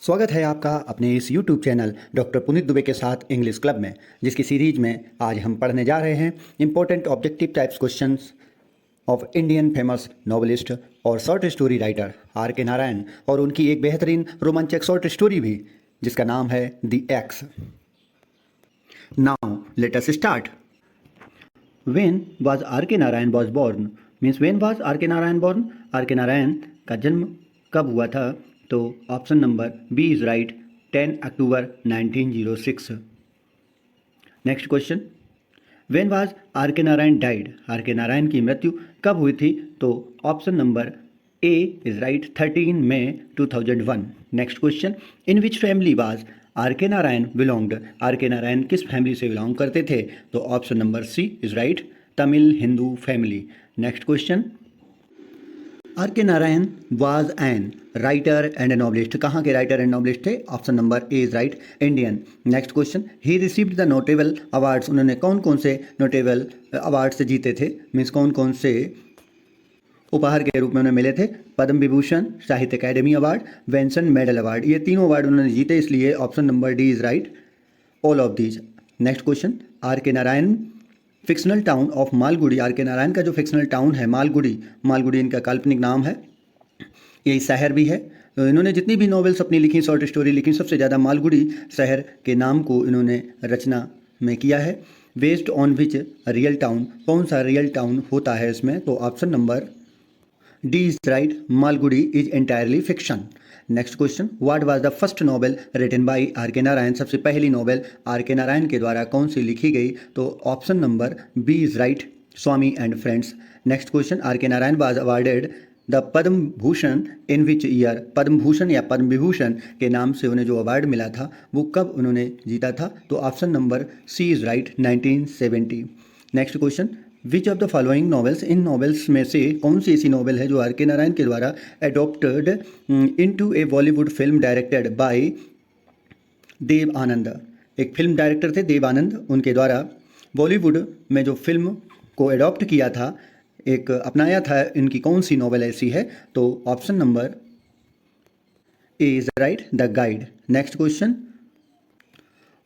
स्वागत है आपका अपने इस YouTube channel doctor Puneet Dubey के साथ इंग्लिश क्लब में, जिसकी सीरीज में आज हम पढ़ने जा रहे हैं important objective types questions of Indian famous novelist और शॉर्ट स्टोरी राइटर आर के नारायण और उनकी एक बेहतरीन रोमांचक शॉर्ट स्टोरी भी जिसका नाम है the x. Now let us start. When was are के Narayan was born means when was are के नारायण बॉर्न। आर के नारायण का जन्म कब हुआ था? तो option number B is right, 10 अक्टूबर 1906। Next question, when was are के नारायण डाइड। आर के नारायण की मृत्यु कब हुई थी? तो option number A is right, 13 मई 2001। Next question, in which family was are के नारायण बिलोंग्ड। आर के नारायण किस फैमिली से बिलोंग करते थे? तो option number C is right, Tamil Hindu family. Next question, are के Narayan was an writer and a novelist. कहाँ के राइटर एंड नॉवलिस्ट थे? Option number A is right, Indian. Next question, he received the notable awards. उन्होंने कौन कौन से notable awards जीते थे? मीन्स कौन कौन से उपहार के रूप में उन्हें मिले थे? Padma Vibhushan, Sahitya Akademi award, Benson medal award. ये तीनों अवार्ड उन्होंने जीते, इसलिए option number D is right, all of these. Next question, are के Narayan fictional town of Malgudi. R के नारायण का जो फिक्शनल टाउन है मालगुडी, मालगुडी इनका काल्पनिक नाम है, यही शहर भी है। तो इन्होंने जितनी भी नॉवेल्स अपनी लिखी, शॉर्ट स्टोरी लिखी, सबसे ज़्यादा मालगुडी शहर के नाम को इन्होंने रचना में किया है। Based on which real town, कौन सा रियल टाउन होता है इसमें? तो option number D is right, Malgudi is entirely fiction. Next question, what was the first novel written by are के नारायण। सबसे पहली नॉवेल आर के नारायण के द्वारा कौन सी लिखी गई? तो option number B is right, Swami and friends. Next question, are के Narayan was awarded the Padma Bhushan in which year. Padma Bhushan या पद्म विभूषण के नाम से उन्हें जो अवार्ड मिला था वो कब उन्होंने जीता था? तो option number C is right, 1970। Next question, which of the following novels, इन नॉवेल्स में से कौन सी ऐसी नॉवेल है जो आर के नारायण के द्वारा adopted into a Bollywood film directed by Dev Anand. एक फिल्म डायरेक्टर थे देव आनंद, उनके द्वारा बॉलीवुड में जो फिल्म को एडॉप्ट किया था, एक अपनाया था, इनकी कौन सी नॉवेल ऐसी है? तो option number A is right, the guide. Next question,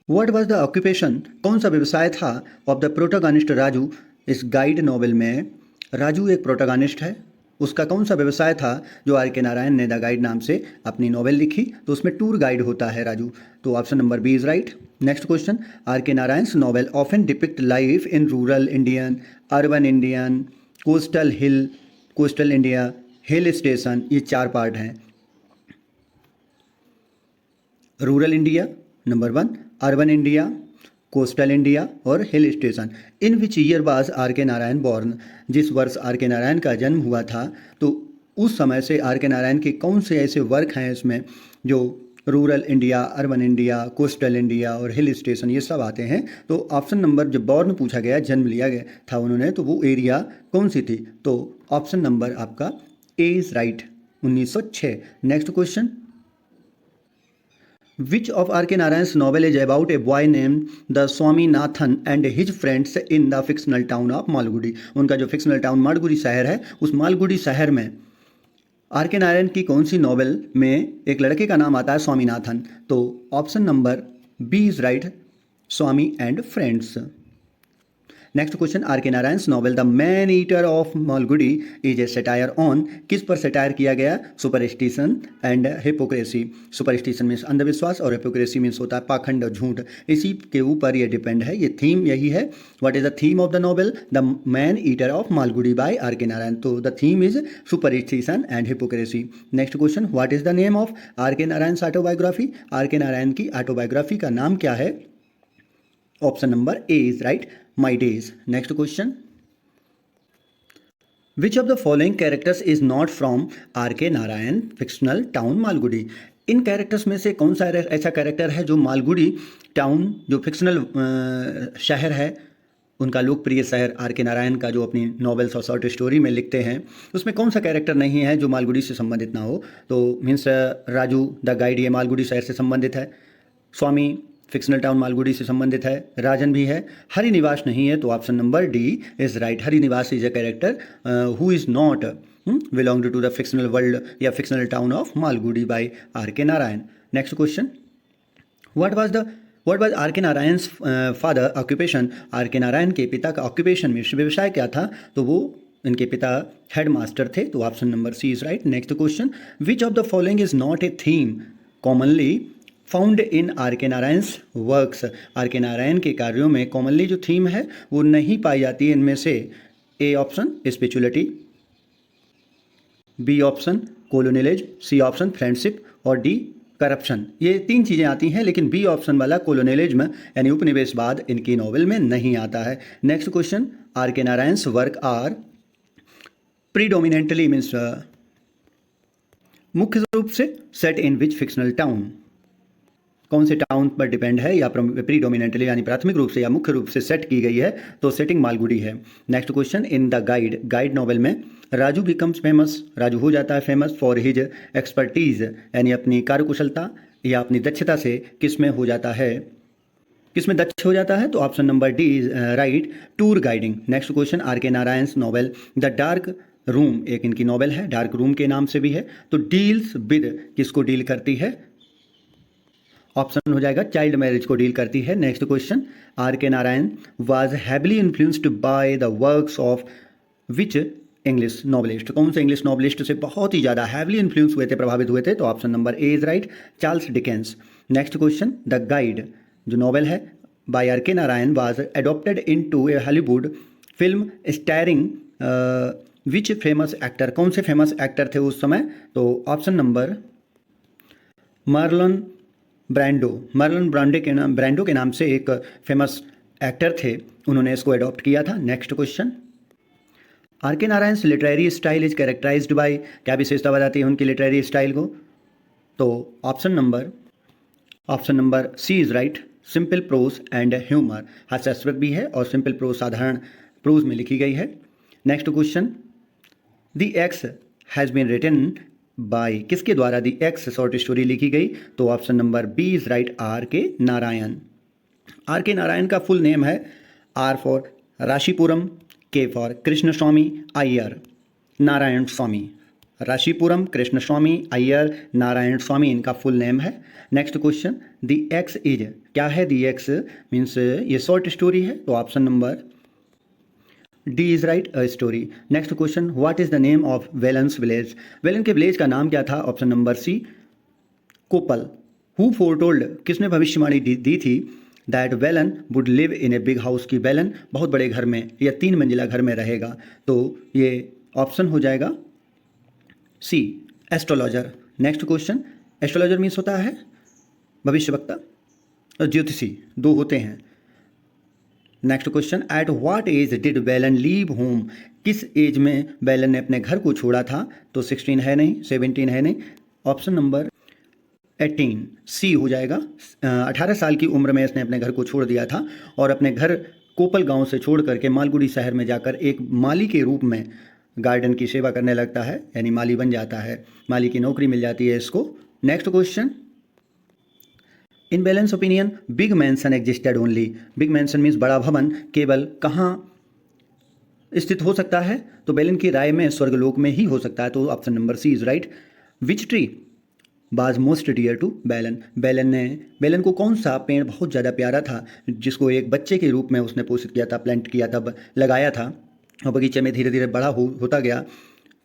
what was the occupation, कौन सा व्यवसाय था ऑफ द प्रोटोगनिस्ट राजू। इस गाइड नॉवेल में राजू एक प्रोटोगनिस्ट है, उसका कौन सा व्यवसाय था जो आर के नारायण ने द गाइड नाम से अपनी नॉवेल लिखी? तो उसमें टूर गाइड होता है राजू, तो option number B is right. Next question, are के Narayan's novel often depict life in rural Indian, urban Indian, coastal India, hill station. ये चार पार्ट हैं। Rural India number 1, urban India, coastal India और hill station. In which year was are के Narayan born. जिस वर्ष are के नारायण का जन्म हुआ था, तो उस समय से आर के नारायण के कौन से ऐसे वर्क हैं इसमें जो rural India, urban India, coastal India और हिल स्टेशन ये सब आते हैं। तो ऑप्शन नंबर, जब बॉर्न पूछा गया, जन्म लिया गया था उन्होंने, तो वो एरिया कौन सी थी? तो ऑप्शन नंबर आपका A is right, 1906। Next question, which of are के Narayan's novel is about a boy name the Swaminathan and his friends in the fictional town of Malgudi. उनका जो फिक्शनल टाउन मालगुडी शहर है, उस मालगुडी शहर में आर के नारायण की कौन सी नॉवेल में एक लड़के का नाम आता है स्वामीनाथन? तो option number B is right, Swami and friends. Next question, are के Narayan's novel the man eater of Malgudi is a satire on. किस पर सटायर किया गया? Superstition and hypocrisy. Superstition means अंधविश्वास और हिपोक्रेसी मीन्स होता है पाखंड और झूठ, इसी के ऊपर ये डिपेंड है, ये थीम यही है। What is the theme of the novel the man eater of Malgudi by are के नारायण? तो the theme is superstition and hypocrisy. Next question, what is the name of are के नारायण्स ऑटोबायोग्राफी। आर के नारायण की autobiography का नाम क्या है? Option number A is right, My Days. Next question, which of the following characters is not from R.K. Narayan fictional town Malgudi? In characters में से कौन सा ऐसा कैरेक्टर है जो मालगुडी टाउन, जो फिक्शनल शहर है, उनका लोकप्रिय शहर आर के नारायण का जो अपनी नॉवेल्स और शॉर्ट स्टोरी में लिखते हैं, उसमें कौन सा कैरेक्टर नहीं है जो मालगुडी से संबंधित ना हो? तो मीन्स राजू द गाइड ये मालगुडी शहर से संबंधित है, स्वामी फिक्शनल टाउन मालगुडी से संबंधित है, राजन भी है, हरिनिवास नहीं है। तो option number D is right, Harinivas is a character who is not belong to the fictional world या fictional town of Malgudi by are के Narayan. Next question, what was are के नारायण फादर ऑक्यूपेशन? आर के नारायण के पिता का ऑक्यूपेशन में व्यवसाय क्या था? तो वो इनके पिता हेड मास्टर थे, तो option number C is right. Next question, which of the following is not a theme commonly found in R के नारायण्स वर्क्स? आर के नारायण के कार्यों में कॉमनली जो थीम है वो नहीं पाई जाती है इनमें से। A option spirituality, B option colonialism, C option friendship और डी करप्शन। ये 3 चीज़ें आती हैं, लेकिन बी ऑप्शन वाला कोलोनियलिज्म यानी उपनिवेशवाद इनकी नॉवेल में नहीं आता है। नेक्स्ट क्वेश्चन, आर के नारायण्स वर्क आर प्रीडोमिनेंटली मीन्स मुख्य रूप से सेट इन विच फिक्शनल टाउन? कौन से टाउन पर डिपेंड है, या प्रीडोमिनेंटली यानी प्राथमिक रूप से या मुख्य रूप से सेट की गई है? तो सेटिंग मालगुडी है। Next question, in the guide novel में राजू बिकम्स फेमस, राजू हो जाता है फेमस फॉर हिज एक्सपर्टीज यानी अपनी कार्यकुशलता या अपनी दक्षता से किस में हो जाता है, किस में दक्ष हो जाता है? तो option number D is right, tour guiding. Next question, are के Narayan's novel the dark room, एक इनकी नॉवेल है, डार्क रूम के नाम से भी है, तो डील्स विद किसको डील करती है? ऑप्शन हो जाएगा चाइल्ड मैरिज को डील करती है। नेक्स्ट क्वेश्चन, आर के Narayan was heavily influenced by the works of which English novelist? कौन से इंग्लिश नॉवलिस्ट से बहुत ही ज़्यादा हैवली इन्फ्लुएंस हुए थे, प्रभावित हुए थे? तो option number A is right, Charles Dickens. Next question, the guide जो नॉवेल है बाय आर के Narayan was adopted in to a Hollywood film starring which famous actor? कौन से फेमस एक्टर थे उस समय? तो ऑप्शन नंबर मार्लन ब्रांडो के नाम से एक फेमस एक्टर थे, उन्होंने इसको अडॉप्ट किया था। नेक्स्ट क्वेश्चन, आर के Narayan literary style is characterized by, क्या विशेषता बताती है उनकी लिटरेरी स्टाइल को? तो option number C is right, simple prose and humour. हास्यास्पद भी है और सिंपल प्रोज साधारण प्रोज में लिखी गई है। Next question, the X has been written by, किसके द्वारा दी एक्स शॉर्ट स्टोरी लिखी गई? तो option number B is right, R के नारायण। आर के नारायण का फुल नेम है R for Rashipuram, K for Krishnaswami Iyer, Narayanaswami. Rashipuram, Krishnaswami Iyer, Narayanaswami इनका फुल नेम है। Next question, the X is, क्या है दी एक्स? मीन्स ये शॉर्ट स्टोरी है, तो option number D is right, a story. Next question, what is the name of Velan's village? Velan के village का नाम क्या था? ऑप्शन नंबर सी, कोपल। हु फोरटोल्ड, किसने भविष्यवाणी दी थी that Velan would live in a big house, की वेलन बहुत बड़े घर में या 3 मंजिला घर में रहेगा? तो ये ऑप्शन हो जाएगा C, astrologer. Next question, astrologer means होता है भविष्यवक्ता और ज्योतिषी, 2 होते हैं। Next question, at what age did Velan leave home? किस एज में वेलन ने अपने घर को छोड़ा था? तो 16 है नहीं, 17 है नहीं, ऑप्शन नंबर 18 सी हो जाएगा। 18 साल की उम्र में इसने अपने घर को छोड़ दिया था और अपने घर कोपल गांव से छोड़ करके मालगुडी शहर में जाकर एक माली के रूप में गार्डन की सेवा करने लगता है, यानी माली बन जाता है, माली की नौकरी मिल जाती है इसको। Next question, in Velan's opinion big mansion existed only, big mansion means बड़ा भवन केवल कहाँ स्थित हो सकता है? तो बेलन की राय में स्वर्गलोक में ही हो सकता है, तो option number C is right. Which tree was most dear to Velan, Velan को कौन सा पेड़ बहुत ज़्यादा प्यारा था जिसको एक बच्चे के रूप में उसने पोषित किया था, प्लांट किया था, लगाया था और बगीचे में धीरे धीरे बड़ा होता गया।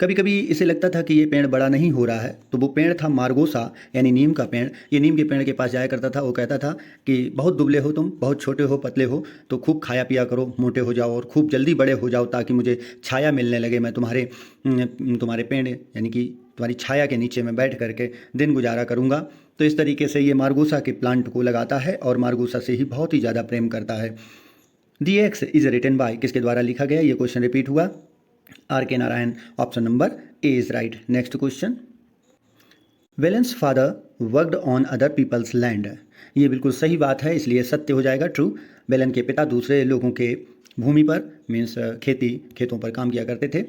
कभी कभी इसे लगता था कि ये पेड़ बड़ा नहीं हो रहा है, तो वो पेड़ था मार्गोसा यानी नीम का पेड़। ये नीम के पेड़ के पास जाया करता था, वो कहता था कि बहुत दुबले हो तुम, बहुत छोटे हो, पतले हो, तो खूब खाया पिया करो, मोटे हो जाओ और खूब जल्दी बड़े हो जाओ ताकि मुझे छाया मिलने लगे, मैं तुम्हारे पेड़ यानी कि तुम्हारी छाया के नीचे में बैठ करके दिन गुजारा करूँगा। तो इस तरीके से ये मार्गोसा के प्लांट को लगाता है और मार्गोसा से ही बहुत ही ज़्यादा प्रेम करता है। The X is written by, किसके द्वारा लिखा गया? ये क्वेश्चन रिपीट हुआ, आर के Narayan. Option number A is right. Next question, Velan's father worked on other people's land, ये बिल्कुल सही बात है, इसलिए सत्य हो जाएगा, ट्रू। वेलन के पिता दूसरे लोगों के भूमि पर मीन्स खेतों पर काम किया करते थे।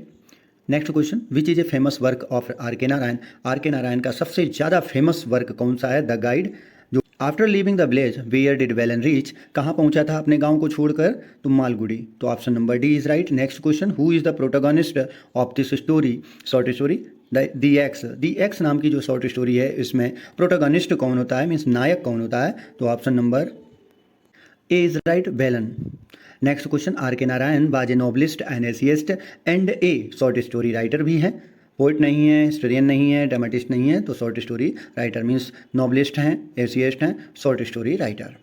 Next question, which is a famous work of are के नारायण, आर के नारायण का सबसे ज़्यादा फेमस वर्क कौन सा है? The guide. जो after living the village where did Velan reach, कहाँ पहुंचा था अपने गांव को छोड़कर? तो मालगुडी, तो option number D is right. Next question, who is the protagonist of this story, short story? The x नाम की जो शॉर्ट स्टोरी है इसमें प्रोटोगनिस्ट कौन होता है, मीन्स नायक कौन होता है, तो option number A is right, Velan. Next question, are के Narayan was a novelist and essayist and a short story writer भी है, पोइट नहीं है, हिस्टोरियन नहीं है, ड्रामेटिस्ट नहीं है, तो short story writer means novelist हैं, एसियस्ट हैं, short story writer.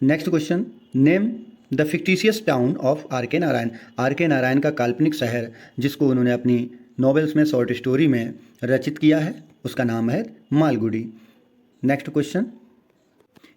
Next question, name the fictitious town of are के नारायण। आर के नारायण का काल्पनिक शहर जिसको उन्होंने अपनी नॉवेल्स में, शॉर्ट स्टोरी में रचित किया है, उसका नाम है मालगुडी। नेक्स्ट क्वेश्चन,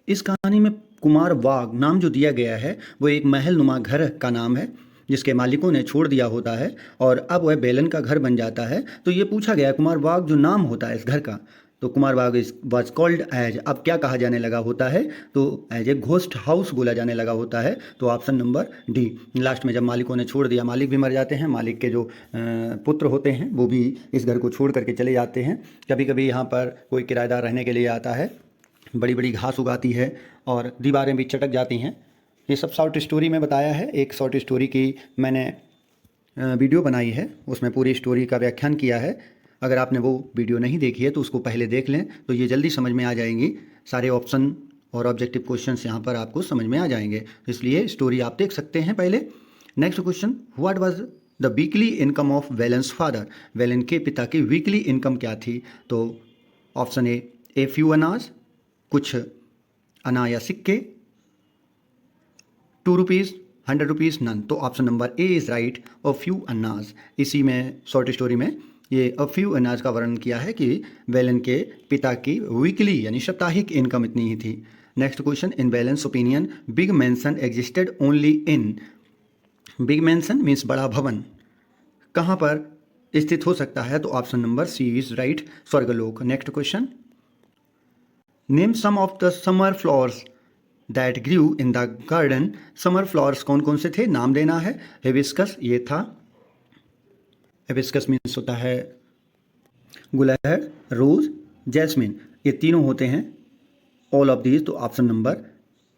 इस कहानी में कुमार वाग नाम जो दिया गया है वो एक महल नुमा घर का नाम है जिसके मालिकों ने छोड़ दिया होता है और अब वह बेलन का घर बन जाता है। तो ये पूछा गया कुमार वाग जो नाम होता है इस घर का, तो कुमार वाग इज वॉज कॉल्ड एज, अब क्या कहा जाने लगा होता है, तो एज ए घोस्ट हाउस बोला जाने लगा होता है, तो ऑप्शन नंबर डी। लास्ट में जब मालिकों ने छोड़ दिया, मालिक भी मर जाते हैं, मालिक के जो पुत्र होते हैं वो भी इस घर को छोड़ करके चले जाते हैं। कभी कभी यहाँ पर कोई किराएदार रहने के लिए आता है, बड़ी बड़ी घास उगाती है और दीवारें भी चटक जाती हैं। ये सब शॉर्ट स्टोरी में बताया है। एक शॉर्ट स्टोरी की मैंने वीडियो बनाई है, उसमें पूरी स्टोरी का व्याख्यान किया है। अगर आपने वो वीडियो नहीं देखी है तो उसको पहले देख लें, तो ये जल्दी समझ में आ जाएंगी। सारे ऑप्शन और ऑब्जेक्टिव क्वेश्चंस यहाँ पर आपको समझ में आ जाएंगे, इसलिए स्टोरी आप देख सकते हैं पहले। Next question, what was the weekly income of Velan's father. Velan के पिता की वीकली इनकम क्या थी, तो ऑप्शन ए फ्यू अनाज, कुछ अना या सिक्के, 2 रुपीज़, 100 रुपीज़, नन, तो option number A is right, a few अनाज। इसी में शॉर्ट स्टोरी में ये अ फ्यू अनाज का वर्णन किया है कि वेलन के पिता की वीकली यानी साप्ताहिक इनकम इतनी ही थी। Next question, in Velan's opinion big mansion existed only in. Big mansion means बड़ा भवन कहाँ पर स्थित हो सकता है, तो option number C is right, स्वर्गलोक। Next question, name some of the summer flowers that grew in the garden. Summer flowers कौन कौन से थे, नाम देना है। हिबिस्कस, ये था, हिबिस्कस मीन्स होता है गुलहड़, रोज, जैस्मिन, ये तीनों होते हैं। ऑल ऑफ दीज, तो option number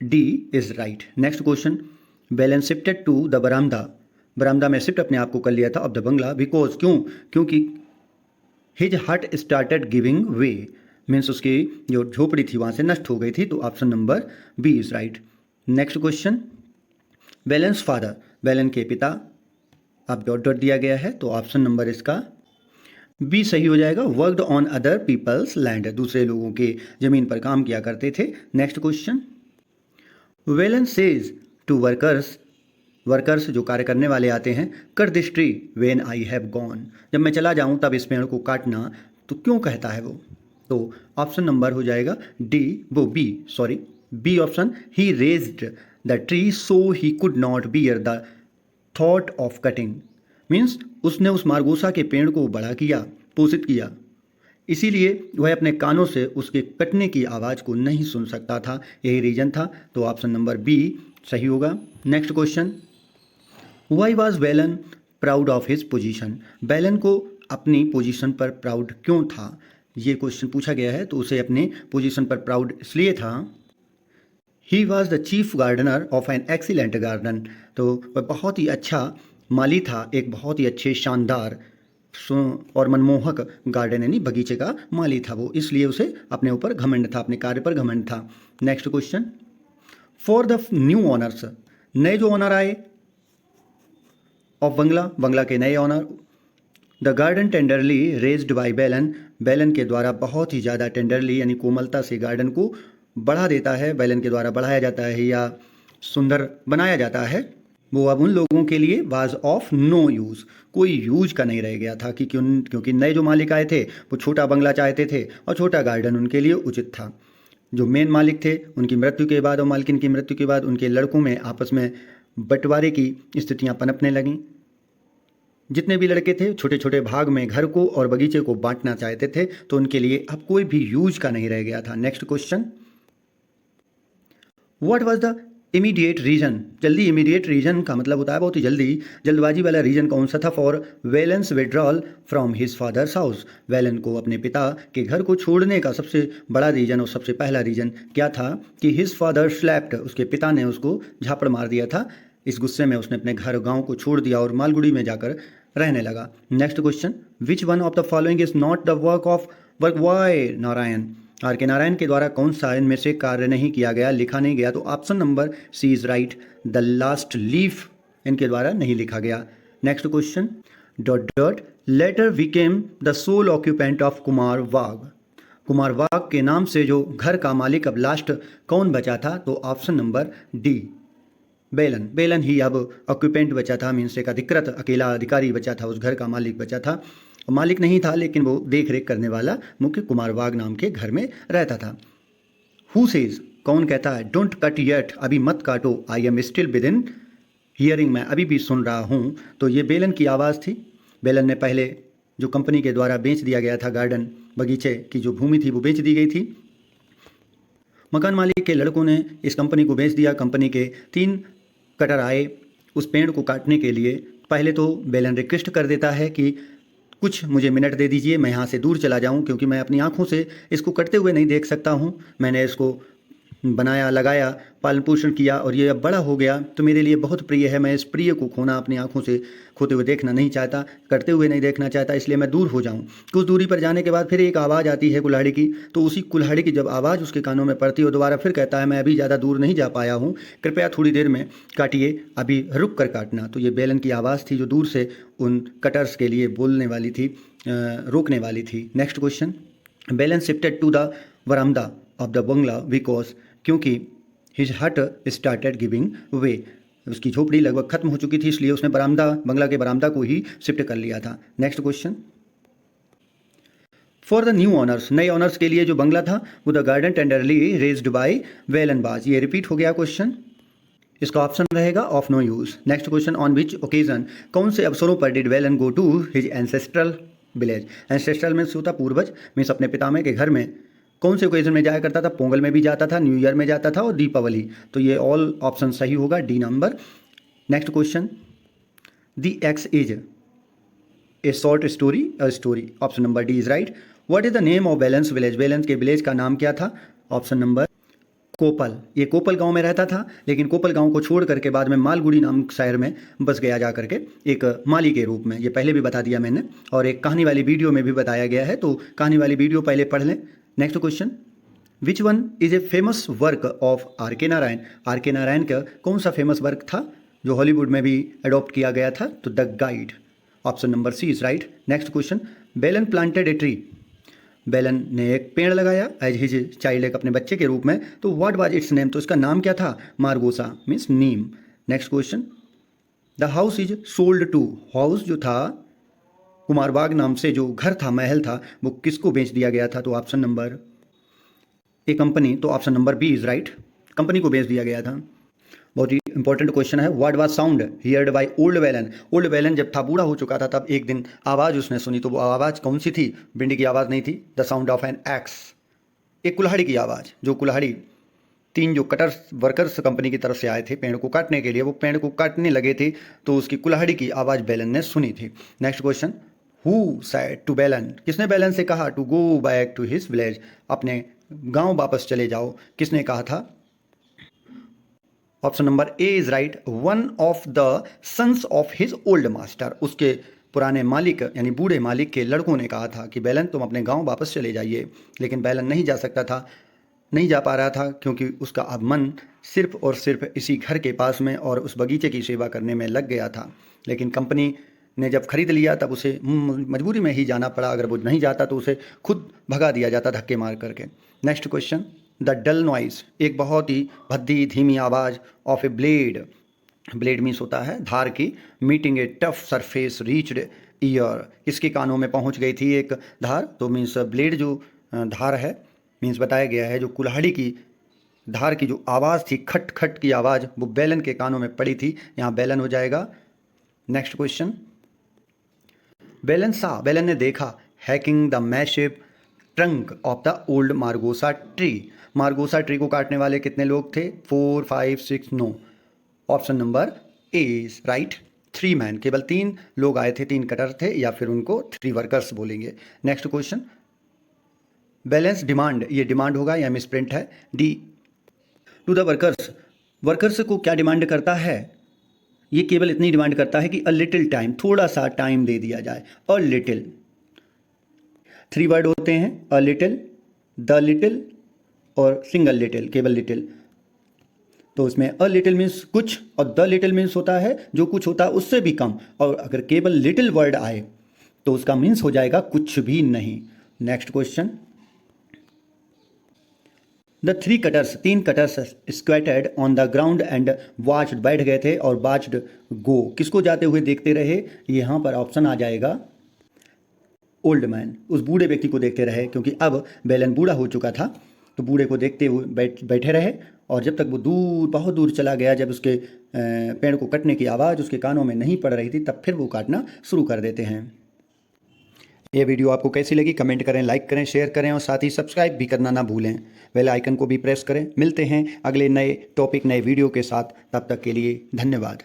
D is right. Next question, Velan shifted to the बरामदा। बरामदा में शिफ्ट अपने आप को कर लिया था ऑफ द बंगला, बिकॉज क्यों, क्योंकि हिज हट स्टार्टेड गिविंग वे, मीन्स उसकी जो झोपड़ी थी वहाँ से नष्ट हो गई थी, तो option number B is right. Next question, Velan's father, Velan के पिता, अब डॉट डॉट दिया गया है, तो ऑप्शन नंबर इसका बी सही हो जाएगा। Worked on other people's land, दूसरे लोगों के ज़मीन पर काम किया करते थे। Next question, Velan says to workers, workers जो कार्य करने वाले आते हैं, cut this tree when I have gone, जब मैं चला जाऊं तब इस पेड़ को काटना, तो क्यों कहता है वो, तो ऑप्शन नंबर हो जाएगा डी, वो B, sorry B option, he raised the tree so he could not bear the thought of cutting, means उसने उस मारगोसा के पेड़ को बड़ा किया, पोषित किया, इसीलिए वह अपने कानों से उसके कटने की आवाज़ को नहीं सुन सकता था, यही रीजन था, तो ऑप्शन नंबर बी सही होगा। Next question, why was Velan proud of his position. Velan को अपनी पोजीशन पर प्राउड क्यों था, ये क्वेश्चन पूछा गया है, तो उसे अपने पोजीशन पर प्राउड इसलिए था, he was the chief gardener of an excellent garden, तो वह बहुत ही अच्छा माली था, एक बहुत ही अच्छे शानदार और मनमोहक गार्डन यानी बगीचे का माली था वो, इसलिए उसे अपने ऊपर घमंड था, अपने कार्य पर घमंड था। Next question, for the new owners, नए जो ऑनर आए ऑफ बंगला, बंगला के नए owner, the garden tenderly raised by Velan, Velan के द्वारा बहुत ही ज़्यादा टेंडरली यानी कोमलता से गार्डन को बढ़ा देता है, बेलन के द्वारा बढ़ाया जाता है या सुंदर बनाया जाता है, वो अब उन लोगों के लिए वाज ऑफ नो यूज़, कोई यूज का नहीं रह गया था कि क्योंकि नए जो मालिक आए थे वो छोटा बंगला चाहते थे और छोटा गार्डन उनके लिए उचित था। जो मेन मालिक थे उनकी मृत्यु के बाद और मालकिन की मृत्यु के बाद उनके लड़कों में आपस में बंटवारे की स्थितियाँ पनपने लगीं। जितने भी लड़के थे छोटे छोटे भाग में घर को और बगीचे को बांटना चाहते थे, तो उनके लिए अब कोई भी यूज का नहीं रह गया था। Next question, what was the immediate reason, जल्दी इमीडिएट रीजन का मतलब होता है बहुत ही जल्दी, जल्दबाजी वाला रीजन कौन सा था for Velan's withdrawal from his father's house, Velan को अपने पिता के घर को छोड़ने का सबसे बड़ा रीजन और सबसे पहला रीजन क्या था कि हिज फादर स्लैप्ड, उसके पिता ने उसको झापड़ मार दिया था, इस गुस्से में उसने अपने घर गांव को छोड़ दिया और मालगुड़ी में जाकर रहने लगा। Next question, which one of the following is not the work by Narayan? R के नारायण के द्वारा कौन सा इनमें से कार्य नहीं किया गया, लिखा नहीं गया? तो option number C is right, the last leaf इनके द्वारा नहीं लिखा गया। Next question, dot dot letter became the sole occupant of Kumar Bagh. Kumar Bagh के नाम से जो घर का मालिक अब लास्ट कौन बचा था? तो ऑप्शन नंबर डी, बेलन। बेलन ही अब ऑक्यूपेंट बचा था, मीन्स एक अधिकृत अकेला अधिकारी बचा था, उस घर का मालिक बचा था। मालिक नहीं था लेकिन वो देख रेख करने वाला मुख्य कुमार वाघ नाम के घर में रहता था। हु सेज, कौन कहता है, डोंट कट येट, अभी मत काटो, I am still with in hearing, मैं अभी भी सुन रहा हूँ। तो ये बेलन की आवाज़ थी। बेलन ने पहले जो कंपनी के द्वारा बेच दिया गया था गार्डन, बगीचे की जो भूमि थी वो बेच दी गई थी। मकान मालिक के लड़कों ने इस कंपनी को बेच दिया। कंपनी के 3 कटर आए उस पेड़ को काटने के लिए। पहले तो बेलन रिक्वेस्ट कर देता है कि कुछ मुझे मिनट दे दीजिए, मैं यहाँ से दूर चला जाऊँ, क्योंकि मैं अपनी आँखों से इसको कटते हुए नहीं देख सकता हूँ। मैंने इसको बनाया, लगाया, पालन पोषण किया और ये अब बड़ा हो गया तो मेरे लिए बहुत प्रिय है। मैं इस प्रिय को खोना, अपनी आंखों से खोते हुए देखना नहीं चाहता, करते हुए नहीं देखना चाहता, इसलिए मैं दूर हो जाऊं। कुछ दूरी पर जाने के बाद फिर एक आवाज़ आती है कुल्हाड़ी की। तो उसी कुल्हाड़ी की जब आवाज़ उसके कानों में पड़ती है, दोबारा फिर कहता है मैं अभी ज़्यादा दूर नहीं जा पाया हूँ, कृपया थोड़ी देर में काटिए, अभी रुक कर काटना। तो ये बेलन की आवाज़ थी जो दूर से उन कटर्स के लिए बोलने वाली थी, रोकने वाली थी। Next question, Velan shifted to the veranda of the bungalow because, क्योंकि his hut started giving way, उसकी झोपड़ी लगभग खत्म हो चुकी थी, इसलिए उसने बंगला के बरामदा को ही शिफ्ट कर लिया था। Next question, for the new owners, नए ऑनर्स के लिए जो बंगला था वो the garden tenderly raised by वेलनबाज, ये रिपीट हो गया क्वेश्चन, इसका ऑप्शन रहेगा of no use. Next question, on which occasion, कौन से अवसरों पर did Velan go to his ancestral village? Ancestral means होता पूर्वज, मीन्स अपने पितामह के घर में कौन से ओकेजन में जाया करता था? पोंगल में भी जाता था, न्यू ईयर में जाता था और दीपावली। तो ये ऑल ऑप्शन सही होगा, D number. Next question, the x is a short story, a story, option number D is right. What is the name of balance village? Balance के विलेज का नाम क्या था? ऑप्शन नंबर कोपल। ये कोपल गांव में रहता था, लेकिन कोपल गांव को छोड़ करके बाद में मालगुड़ी नामक शहर में बस गया जा करके एक माली के रूप में। ये पहले भी बता दिया मैंने और एक कहानी वाली वीडियो में भी बताया गया है, तो कहानी वाली वीडियो पहले पढ़ लें। Next question, which one is a famous work of are के नारायण? आर के नारायण का कौन सा फेमस वर्क था जो हॉलीवुड में भी अडॉप्ट किया गया था? तो the guide, option number C is right. Next question, Velan planted a tree, Velan ने एक पेड़ लगाया एज हिज चाइल्ड, एक अपने बच्चे के रूप में। तो व्हाट वाज इट्स नेम? तो इसका नाम क्या था? मार्गोसा मीन्स नीम। Next question, the house is sold to, house जो था कुमार बाग नाम से जो घर था, महल था, वो किसको बेच दिया गया था? तो ऑप्शन नंबर ए कंपनी, तो option number B is right, company को बेच दिया गया था। बहुत ही इंपॉर्टेंट क्वेश्चन है, what was sound heard by old Velan? Old Velan जब था, बूढ़ा हो चुका था, तब एक दिन आवाज़ उसने सुनी, तो वो आवाज़ कौन सी थी? भिंडी की आवाज़ नहीं थी, the sound of an axe, एक कुल्हाड़ी की आवाज़। जो कुल्हाड़ी 3 जो कटर्स वर्कर्स कंपनी की तरफ से आए थे पेड़ को काटने के लिए, वो पेड़ को काटने लगे थे, तो उसकी कुल्हाड़ी की आवाज़ बेलन ने सुनी थी। Next question, who said to Velan? किसने बेलन से कहा to go back to his village, अपने गांव वापस चले जाओ? किसने कहा था? Option number A is right, one of the sons of his old master, उसके पुराने मालिक यानी बूढ़े मालिक के लड़कों ने कहा था कि बेलन तुम अपने गांव वापस चले जाइए। लेकिन बेलन नहीं जा सकता था, नहीं जा पा रहा था, क्योंकि उसका अब मन सिर्फ और सिर्फ इसी घर के पास में और उस बगीचे की सेवा करने में लग गया था। लेकिन कंपनी ने जब खरीद लिया तब उसे मजबूरी में ही जाना पड़ा, अगर वो नहीं जाता तो उसे खुद भगा दिया जाता धक्के मार करके। Next question, the dull noise, एक बहुत ही भद्दी धीमी आवाज़ of a blade, blade means होता है धार की, meeting a tough surface reached ear, किसके कानों में पहुंच गई थी एक धार? तो मीन्स ब्लेड जो धार है, मीन्स बताया गया है जो कुल्हाड़ी की धार की जो आवाज़ थी, खट खट की आवाज़, वो बेलन के कानों में पड़ी थी, यहाँ बेलन हो जाएगा। नेक्स्ट क्वेश्चन, बेलन सा, बेलन ने देखा, hacking the massive trunk of the old margosa tree, margosa tree को काटने वाले कितने लोग थे? 4, 5, 6, 9, option number A is right, 3 man, केवल 3 लोग आए थे, 3 कटर थे, या फिर उनको 3 वर्कर्स बोलेंगे। नेक्स्ट क्वेश्चन, बैलेंस डिमांड, ये डिमांड होगा या मिसप्रिंट है, D, to the workers, workers को क्या डिमांड करता है? ये केवल इतनी डिमांड करता है कि अ लिटिल टाइम, थोड़ा सा टाइम दे दिया जाए। अ लिटिल, 3 वर्ड होते हैं, अ लिटिल, द लिटिल और सिंगल लिटिल, केवल लिटिल। तो उसमें अ लिटिल मीन्स कुछ और द लिटिल मीन्स होता है जो कुछ होता है उससे भी कम, और अगर केवल लिटिल वर्ड आए तो उसका मीन्स हो जाएगा कुछ भी नहीं। Next question, the 3 cutters, 3 cutters squatted on the ground and watched, बैठ गए थे और वाच्ड गो, किसको जाते हुए देखते रहे? यहाँ पर ऑप्शन आ जाएगा ओल्ड मैन, उस बूढ़े व्यक्ति को देखते रहे, क्योंकि अब बेलन बूढ़ा हो चुका था, तो बूढ़े को देखते हुए बैठे रहे, और जब तक वो दूर, बहुत दूर चला गया, जब उसके पेड़ को कटने की आवाज़ उसके कानों में नहीं पड़ रही थी, तब फिर वो काटना शुरू कर देते हैं। ये वीडियो आपको कैसी लगी कमेंट करें, लाइक करें, शेयर करें और साथ ही सब्सक्राइब भी करना ना भूलें। बेल आइकन को भी प्रेस करें। मिलते हैं अगले नए टॉपिक, नए वीडियो के साथ, तब तक के लिए धन्यवाद।